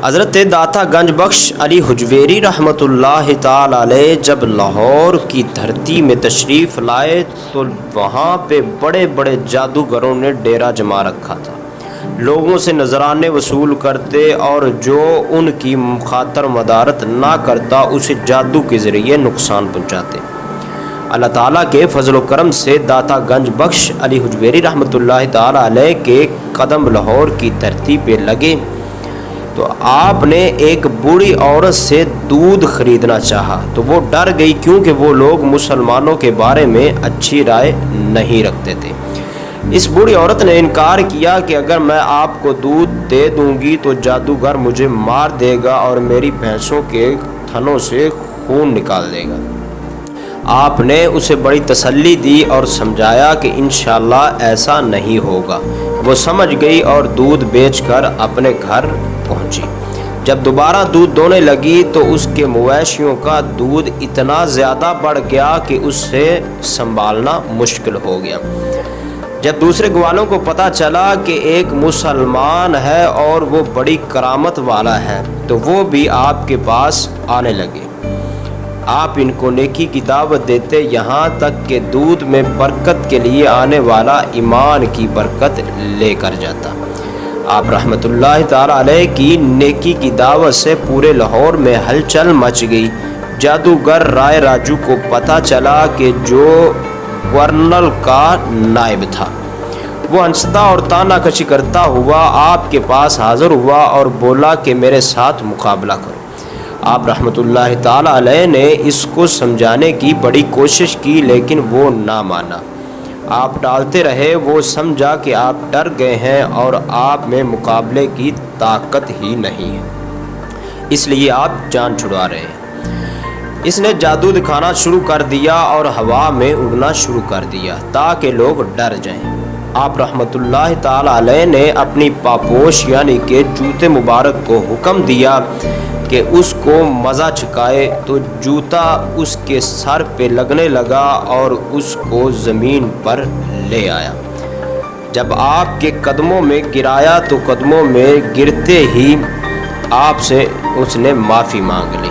حضرت داتا گنج بخش علی حجویری رحمۃ اللہ تعالی علیہ جب لاہور کی دھرتی میں تشریف لائے تو وہاں پہ بڑے بڑے جادوگروں نے ڈیرا جما رکھا تھا، لوگوں سے نذرانے وصول کرتے اور جو ان کی خاطر مدارت نہ کرتا اسے جادو کے ذریعے نقصان پہنچاتے۔ اللہ تعالیٰ کے فضل و کرم سے داتا گنج بخش علی حجویری رحمۃ اللہ تعالی علیہ کے قدم لاہور کی دھرتی پہ لگے تو آپ نے ایک بوڑھی عورت سے دودھ خریدنا چاہا تو وہ ڈر گئی، کیونکہ وہ لوگ مسلمانوں کے بارے میں اچھی رائے نہیں رکھتے تھے۔ اس بوڑھی عورت نے انکار کیا کہ اگر میں آپ کو دودھ دے دوں گی تو جادوگر مجھے مار دے گا اور میری بھینسوں کے تھنوں سے خون نکال دے گا۔ آپ نے اسے بڑی تسلی دی اور سمجھایا کہ انشاءاللہ ایسا نہیں ہوگا۔ وہ سمجھ گئی اور دودھ بیچ کر اپنے گھر پہنچی۔ جب دوبارہ دودھ دونے لگی تو اس کے مویشیوں کا دودھ اتنا زیادہ بڑھ گیا کہ اس سے سنبھالنا مشکل ہو گیا۔ جب دوسرے گوالوں کو پتہ چلا کہ ایک مسلمان ہے اور وہ بڑی کرامت والا ہے تو وہ بھی آپ کے پاس آنے لگے۔ آپ ان کو نیکی کی دعوت دیتے، یہاں تک کہ دودھ میں برکت کے لیے آنے والا ایمان کی برکت لے کر جاتا۔ آپ رحمۃ اللہ تعالی علیہ کی نیکی کی دعوت سے پورے لاہور میں ہلچل مچ گئی۔ جادوگر رائے راجو کو پتہ چلا کہ جو گورنر کا نائب تھا وہ ہنستا اور تانا کشی کرتا ہوا آپ کے پاس حاضر ہوا اور بولا کہ میرے ساتھ مقابلہ کرو۔ آپ رحمۃ اللہ تعالی علیہ نے اس کو سمجھانے کی بڑی کوشش کی لیکن وہ نہ مانا۔ آپ ٹالتے رہے، وہ سمجھا کہ آپ ڈر گئے ہیں اور آپ میں مقابلے کی طاقت ہی نہیں ہے، اس لیے آپ جان چھڑوا رہے ہیں۔ اس نے جادو دکھانا شروع کر دیا اور ہوا میں اڑنا شروع کر دیا تاکہ لوگ ڈر جائیں۔ آپ رحمۃ اللہ تعالی علیہ نے اپنی پاپوش یعنی کہ جوتے مبارک کو حکم دیا کہ اس کو مزہ چکھائے تو جوتا اس کے سر پہ لگنے لگا اور اس کو زمین پر لے آیا۔ جب آپ کے قدموں میں گرایا تو قدموں میں گرتے ہی آپ سے اس نے معافی مانگ لی۔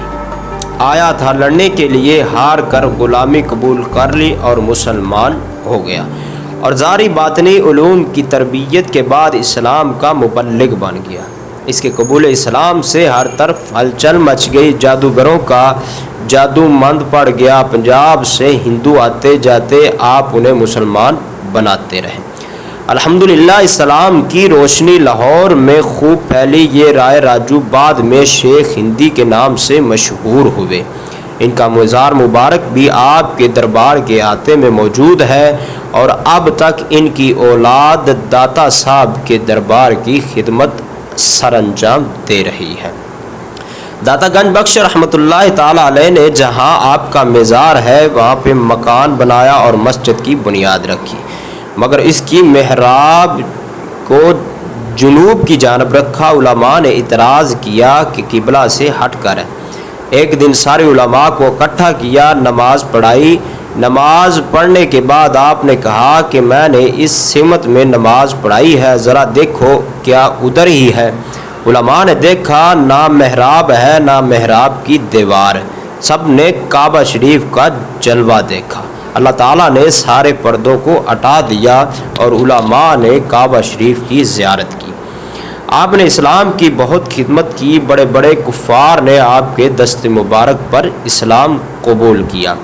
آیا تھا لڑنے کے لیے، ہار کر غلامی قبول کر لی اور مسلمان ہو گیا، اور ظاہری باطنی علوم کی تربیت کے بعد اسلام کا مبلغ بن گیا۔ اس کے قبول اسلام سے ہر طرف ہلچل مچ گئی، جادوگروں کا جادو مند پڑ گیا، پنجاب سے ہندو آتے جاتے آپ انہیں مسلمان بناتے رہے۔ الحمدللہ اسلام کی روشنی لاہور میں خوب پھیلی۔ یہ رائے راجو بعد میں شیخ ہندی کے نام سے مشہور ہوئے۔ ان کا مزار مبارک بھی آپ کے دربار کے احاطے میں موجود ہے اور اب تک ان کی اولاد داتا صاحب کے دربار کی خدمت سر انجام دے رہی ہے۔ داتا گنج بخش رحمۃ اللہ تعالی علیہ نے جہاں آپ کا مزار ہے وہاں پہ مکان بنایا اور مسجد کی بنیاد رکھی، مگر اس کی محراب کو جنوب کی جانب رکھا۔ علماء نے اعتراض کیا کہ قبلہ سے ہٹ کر ہے۔ ایک دن سارے علماء کو اکٹھا کیا، نماز پڑھائی۔ نماز پڑھنے کے بعد آپ نے کہا کہ میں نے اس سمت میں نماز پڑھائی ہے، ذرا دیکھو کیا ادھر ہی ہے؟ علماء نے دیکھا، نہ محراب ہے نہ محراب کی دیوار، سب نے کعبہ شریف کا جلوہ دیکھا۔ اللہ تعالیٰ نے سارے پردوں کو ہٹا دیا اور علماء نے کعبہ شریف کی زیارت کی۔ آپ نے اسلام کی بہت خدمت کی، بڑے بڑے کفار نے آپ کے دست مبارک پر اسلام قبول کیا۔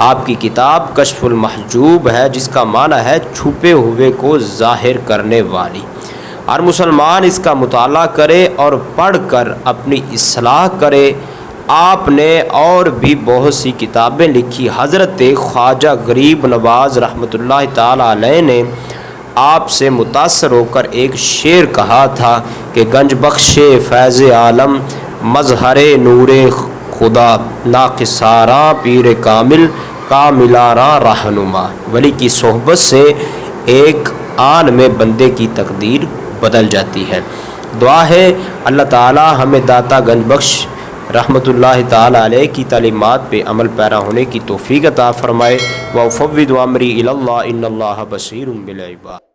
آپ کی کتاب کشف المحجوب ہے جس کا معنی ہے چھپے ہوئے کو ظاہر کرنے والی۔ ہر مسلمان اس کا مطالعہ کرے اور پڑھ کر اپنی اصلاح کرے۔ آپ نے اور بھی بہت سی کتابیں لکھی۔ حضرت خواجہ غریب نواز رحمۃ اللہ تعالی علیہ نے آپ سے متاثر ہو کر ایک شعر کہا تھا کہ گنج بخش فیض عالم مظہر نور خدا، ناقصاراں پیر کامل کاملاراں رہنما۔ ولی کی صحبت سے ایک آن میں بندے کی تقدیر بدل جاتی ہے۔ دعا ہے اللہ تعالی ہمیں داتا گنج بخش رحمۃ اللہ تعالی علیہ کی تعلیمات پہ عمل پیرا ہونے کی توفیق عطا فرمائے۔ وَأُفَوِّضُ أَمْرِي إِلَى اللَّهِ إِنَّ اللَّهَ بَصِيرٌ بِالْعِبَادِ۔